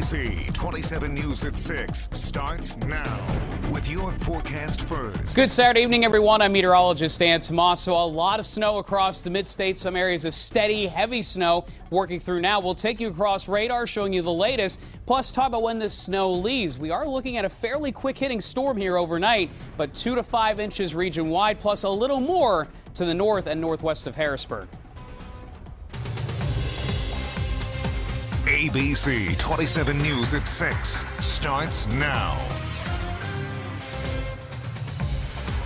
ABC 27 News at 6 starts now with your forecast first. Good Saturday evening, everyone. I'm meteorologist Dan Tomaso. A lot of snow across the mid-state. Some areas of steady, heavy snow working through now. We'll take you across radar, showing you the latest, plus talk about when this snow leaves. We are looking at a fairly quick-hitting storm here overnight, but 2 to 5 inches region-wide, plus a little more to the north and northwest of Harrisburg. ABC 27 News at 6 starts now.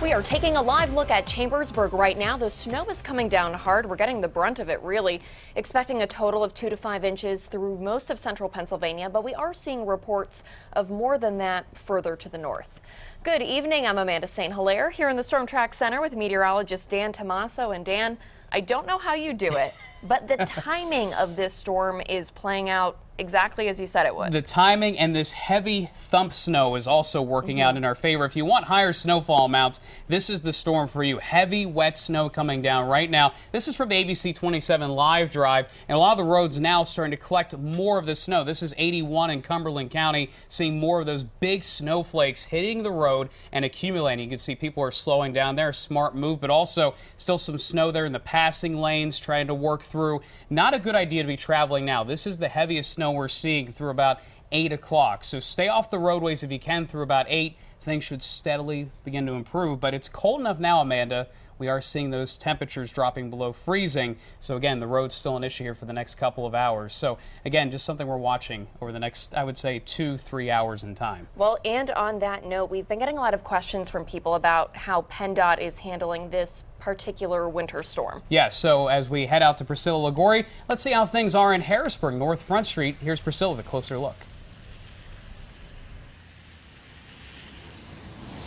We are taking a live look at Chambersburg right now. The snow is coming down hard. We're getting the brunt of it, really. Expecting a total of 2 to 5 inches through most of central Pennsylvania, but we are seeing reports of more than that further to the north. Good evening. I'm Amanda St. Hilaire here in the Storm Track Center with meteorologist Dan Tomaso. And Dan, I don't know how you do it, but the timing of this storm is playing out exactly as you said it would. The timing and this heavy thump snow is also working out in our favor. If you want higher snowfall amounts, this is the storm for you. Heavy, wet snow coming down right now. This is from the ABC 27 live drive, and a lot of the roads now starting to collect more of the snow. This is 81 in Cumberland County, seeing more of those big snowflakes hitting the road and accumulating. You can see people are slowing down there. Smart move, but also still some snow there in the passing lanes trying to work through. Not a good idea to be traveling now. This is the heaviest snow we're seeing through about 8 o'clock. So stay off the roadways if you can through about 8. Things should steadily begin to improve. But it's cold enough now, Amanda. We are seeing those temperatures dropping below freezing. So again, the road's still an issue here for the next couple of hours. So again, just something we're watching over the next, I would say, 2-3 hours in time. Well, and on that note, we've been getting a lot of questions from people about how PennDOT is handling this particular winter storm. Yeah, so as we head out to Priscilla Ligori, let's see how things are in Harrisburg, North Front Street. Here's Priscilla with a closer look.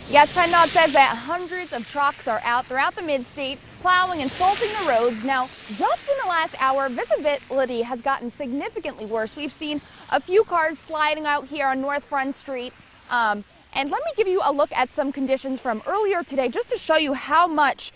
Yes, PennDOT says that hundreds of trucks are out throughout the mid-state plowing and salting the roads. Now, just in the last hour, visibility has gotten significantly worse. We've seen a few cars sliding out here on North Front Street. And let me give you a look at some conditions from earlier today just to show you how much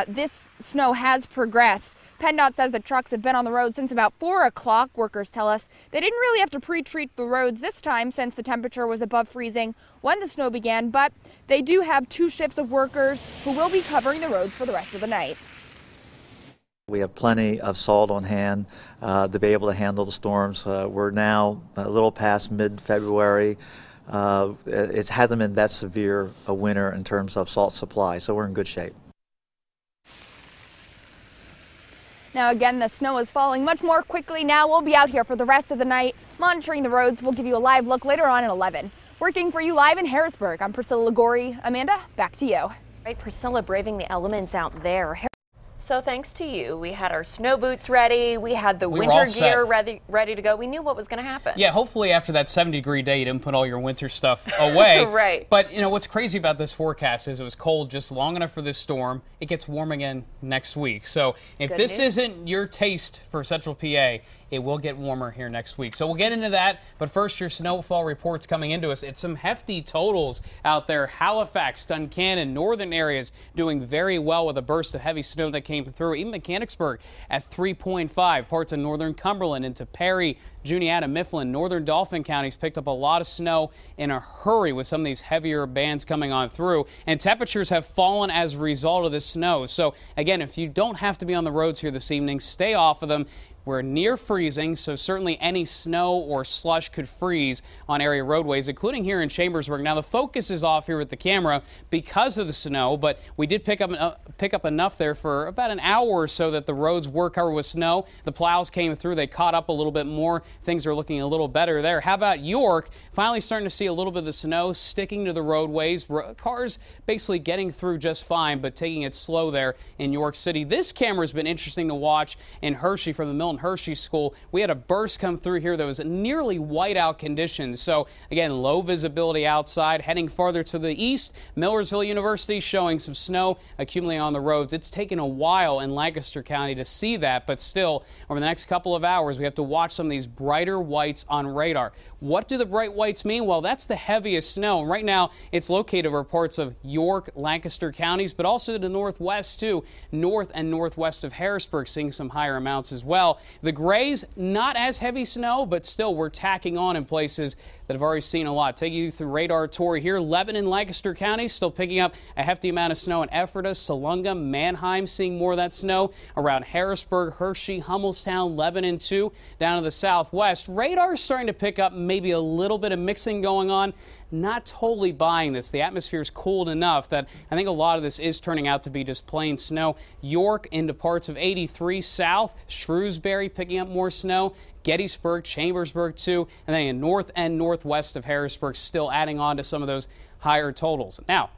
this snow has progressed. PennDOT says that trucks have been on the road since about 4 o'clock. Workers tell us they didn't really have to pre-treat the roads this time since the temperature was above freezing when the snow began, but they do have 2 shifts of workers who will be covering the roads for the rest of the night. We have plenty of salt on hand to be able to handle the storms. We're now a little past mid-February. It hasn't been that severe a winter in terms of salt supply, so we're in good shape. Now again, the snow is falling much more quickly now. We'll be out here for the rest of the night monitoring the roads. We'll give you a live look later on at 11. Working for you live in Harrisburg, I'm Priscilla Ligori. Amanda, back to you. Right, Priscilla braving the elements out there. So thanks to you, we had our snow boots ready, we had the winter gear ready to go. We knew what was going to happen. Yeah, hopefully after that 70-degree day, you didn't put all your winter stuff away. Right. But, you know, what's crazy about this forecast is it was cold just long enough for this storm. It gets warm again next week. So if Good this news. isn't your taste for Central PA, it will get warmer here next week. So we'll get into that. But first, your snowfall reports coming into us. It's some hefty totals out there. Halifax, Duncannon, northern areas doing very well with a burst of heavy snow that came through. Even Mechanicsburg at 3.5. Parts of northern Cumberland into Perry, Juniata, Mifflin, northern Dauphin counties picked up a lot of snow in a hurry with some of these heavier bands coming on through. And temperatures have fallen as a result of this snow. So again, if you don't have to be on the roads here this evening, stay off of them. We're near freezing, so certainly any snow or slush could freeze on area roadways, including here in Chambersburg. Now, the focus is off here with the camera because of the snow, but we did pick up enough there for about an hour or so that the roads were covered with snow. The plows came through. They caught up a little bit more. Things are looking a little better there. How about York? Finally starting to see a little bit of the snow sticking to the roadways. Cars basically getting through just fine, but taking it slow there in York City. This camera has been interesting to watch in Hershey from the Milton Hershey School. We had a burst come through here that was nearly whiteout conditions. So again, low visibility outside. Heading farther to the east, Millersville University showing some snow accumulating on the roads. It's taken a while in Lancaster County to see that, but still, over the next couple of hours, we have to watch some of these brighter whites on radar. What do the bright whites mean? Well, that's the heaviest snow. And right now, it's located over parts of York, Lancaster counties, but also to the northwest too, north and northwest of Harrisburg, seeing some higher amounts as well. The grays, not as heavy snow, but still we're tacking on in places that have already seen a lot. Take you through radar tour here. Lebanon, Lancaster County still picking up a hefty amount of snow in Ephrata, Salunga, Manheim seeing more of that snow around Harrisburg, Hershey, Hummelstown, Lebanon too, down to the southwest. Radar is starting to pick up maybe a little bit of mixing going on. Not totally buying this. The atmosphere is cooled enough that I think a lot of this is turning out to be just plain snow. York into parts of 83 south, Shrewsbury picking up more snow, Gettysburg, Chambersburg too, and then in north and northwest of Harrisburg still adding on to some of those higher totals. Now,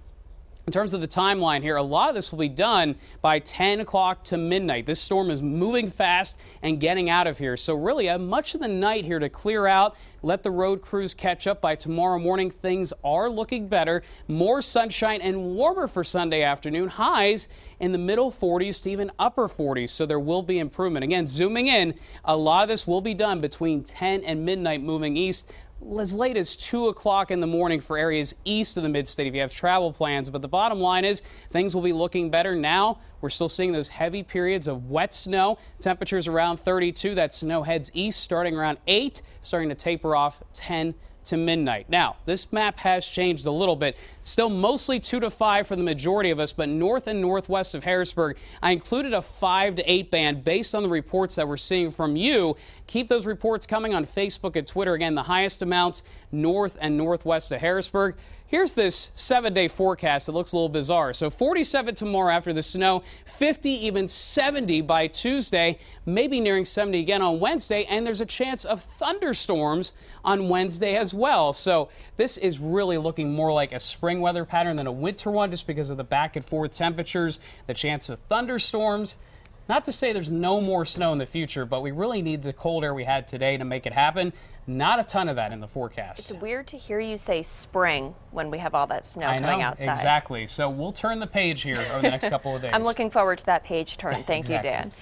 in terms of the timeline here, a lot of this will be done by 10 o'clock to midnight. This storm is moving fast and getting out of here. So really, much of the night here to clear out, let the road crews catch up. By tomorrow morning, things are looking better. More sunshine and warmer for Sunday afternoon. Highs in the middle 40s to even upper 40s. So there will be improvement. Again, zooming in, a lot of this will be done between 10 and midnight moving east. As late as 2 o'clock in the morning for areas east of the mid-state if you have travel plans. But the bottom line is things will be looking better now. We're still seeing those heavy periods of wet snow. Temperatures around 32. That snow heads east starting around 8, starting to taper off 10 to midnight. Now, this map has changed a little bit. Still mostly 2 to 5 for the majority of us, but north and northwest of Harrisburg, I included a 5 to 8 band based on the reports that we're seeing from you. Keep those reports coming on Facebook and Twitter. Again, the highest amounts north and northwest of Harrisburg. Here's this 7-day forecast. It looks a little bizarre. So 47 tomorrow after the snow, 50, even 70 by Tuesday, maybe nearing 70 again on Wednesday, and there's a chance of thunderstorms on Wednesday as well. So this is really looking more like a spring weather pattern than a winter one just because of the back and forth temperatures, the chance of thunderstorms. Not to say there's no more snow in the future, but we really need the cold air we had today to make it happen. Not a ton of that in the forecast. It's weird to hear you say spring when we have all that snow coming outside. Exactly. So we'll turn the page here over the next couple of days. I'm looking forward to that page turn. Thank you, Dan.